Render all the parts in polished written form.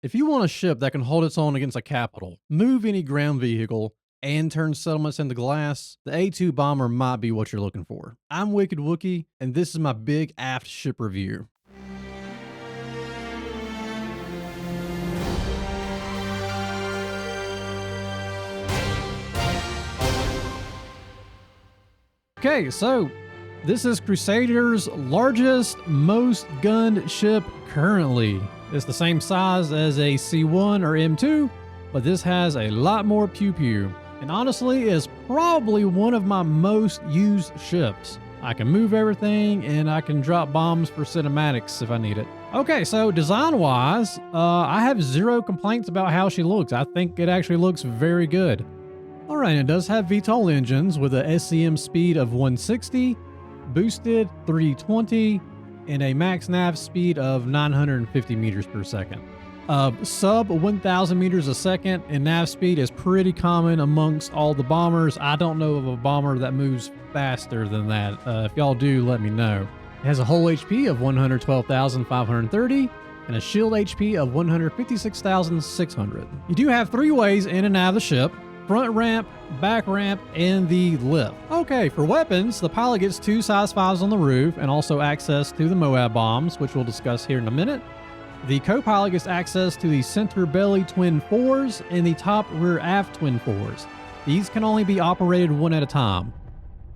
If you want a ship that can hold its own against a capital, move any ground vehicle, and turn settlements into glass, the A2 bomber might be what you're looking for. I'm Wicked Wookie, and this is my big aft ship review. Okay, so this is Crusader's largest, most gunned ship currently. It's the same size as a C1 or M2, but this has a lot more pew-pew. And honestly, is probably one of my most used ships. I can move everything and I can drop bombs for cinematics if I need it. Okay, so design-wise, I have zero complaints about how she looks. I think it actually looks very good. Alright, it does have VTOL engines with a SCM speed of 160, boosted 320, and a max nav speed of 950 meters per second. Sub 1,000 meters a second and nav speed is pretty common amongst all the bombers. I don't know of a bomber that moves faster than that. If y'all do, let me know. It has a hull HP of 112,530 and a shield HP of 156,600. You do have 3 ways in and out of the ship: front ramp, back ramp, and the lift. Okay, for weapons, the pilot gets 2 size 5s on the roof and also access to the Moab bombs, which we'll discuss here in a minute. The co-pilot gets access to the center belly twin 4s and the top rear aft twin 4s. These can only be operated one at a time.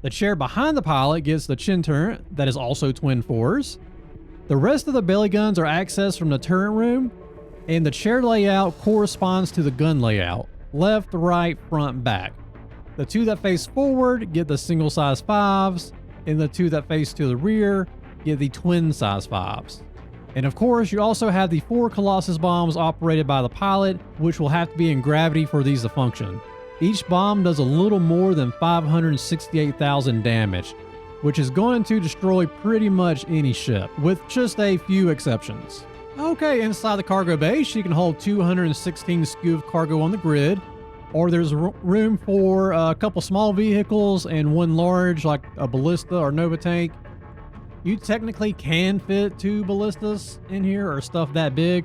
The chair behind the pilot gets the chin turret that is also twin 4s. The rest of the belly guns are accessed from the turret room, and the chair layout corresponds to the gun layout: left, right, front, back. The 2 that face forward get the single size 5s, and the 2 that face to the rear get the twin size 5s. And of course, you also have the 4 Colossus bombs operated by the pilot, which will have to be in gravity for these to function. Each bomb does a little more than 568,000 damage, which is going to destroy pretty much any ship, with just a few exceptions. Okay, inside the cargo bay, she can hold 216 SKU of cargo on the grid, or there's room for a couple small vehicles and 1 large, like a ballista or Nova tank. You technically can fit 2 ballistas in here or stuff that big,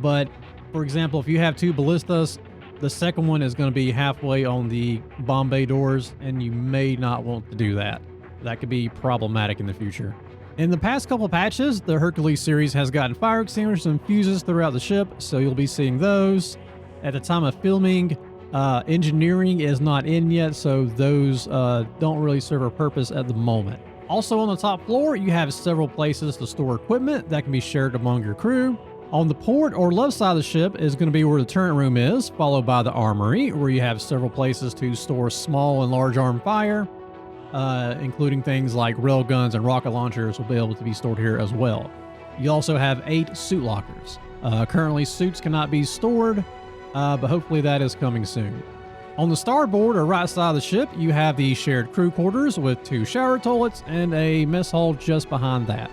but for example, if you have 2 ballistas, the second one is going to be halfway on the bomb bay doors, and you may not want to do that. That could be problematic in the future. In the past couple patches, the Hercules series has gotten fire extinguishers and fuses throughout the ship, so you'll be seeing those. At the time of filming, engineering is not in yet, so those don't really serve a purpose at the moment. Also on the top floor, you have several places to store equipment that can be shared among your crew. On the port or left side of the ship is going to be where the turret room is, followed by the armory, where you have several places to store small and large armed fire, including things like rail guns and rocket launchers will be able to be stored here as well. You also have 8 suit lockers. Currently, suits cannot be stored, but hopefully that is coming soon. On the starboard or right side of the ship, you have the shared crew quarters with 2 shower toilets and a mess hall just behind that.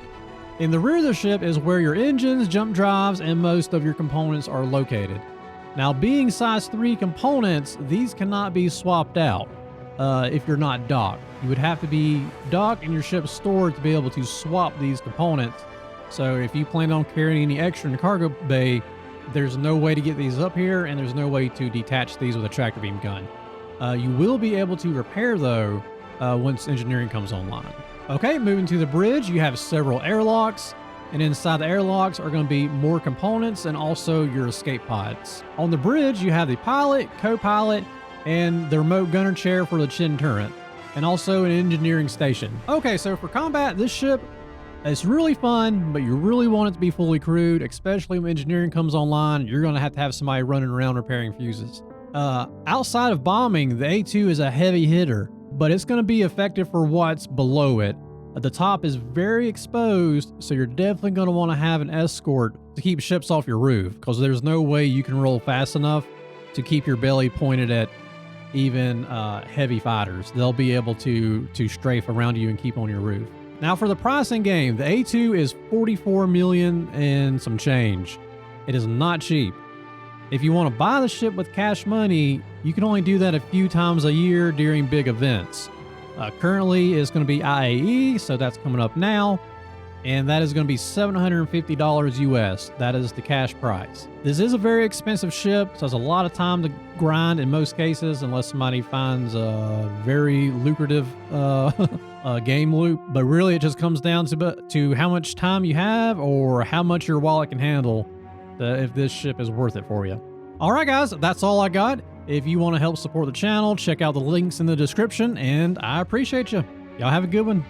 In the rear of the ship is where your engines, jump drives, and most of your components are located. Now, being size 3 components, these cannot be swapped out if you're not docked. You would have to be docked and your ship stored to be able to swap these components. So if you plan on carrying any extra in the cargo bay, there's no way to get these up here, and there's no way to detach these with a tractor beam gun. You will be able to repair, though, once engineering comes online. Okay, moving to the bridge, you have several airlocks, and inside the airlocks are going to be more components and also your escape pods. On the bridge, you have the pilot, co-pilot, and the remote gunner chair for the chin turret, and also an engineering station. Okay, so for combat, this ship, it's really fun, but you really want it to be fully crewed, especially when engineering comes online. You're going to have somebody running around repairing fuses. Outside of bombing, the A2 is a heavy hitter, but it's going to be effective for what's below it. The top is very exposed, so you're definitely going to want to have an escort to keep ships off your roof, because there's no way you can roll fast enough to keep your belly pointed at even heavy fighters. They'll be able to strafe around you and keep on your roof. Now for the pricing game, the A2 is $44 million and some change. It is not cheap. If you want to buy the ship with cash money, you can only do that a few times a year during big events. Currently, it's going to be IAE, so that's coming up now. and that is going to be $750 US. That is the cash price. This is a very expensive ship, so it's a lot of time to grind in most cases, unless somebody finds a very lucrative game loop. But really, it just comes down to how much time you have or how much your wallet can handle if this ship is worth it for you. All right, guys, that's all I got. If you want to help support the channel, check out the links in the description, and I appreciate you. Y'all have a good one.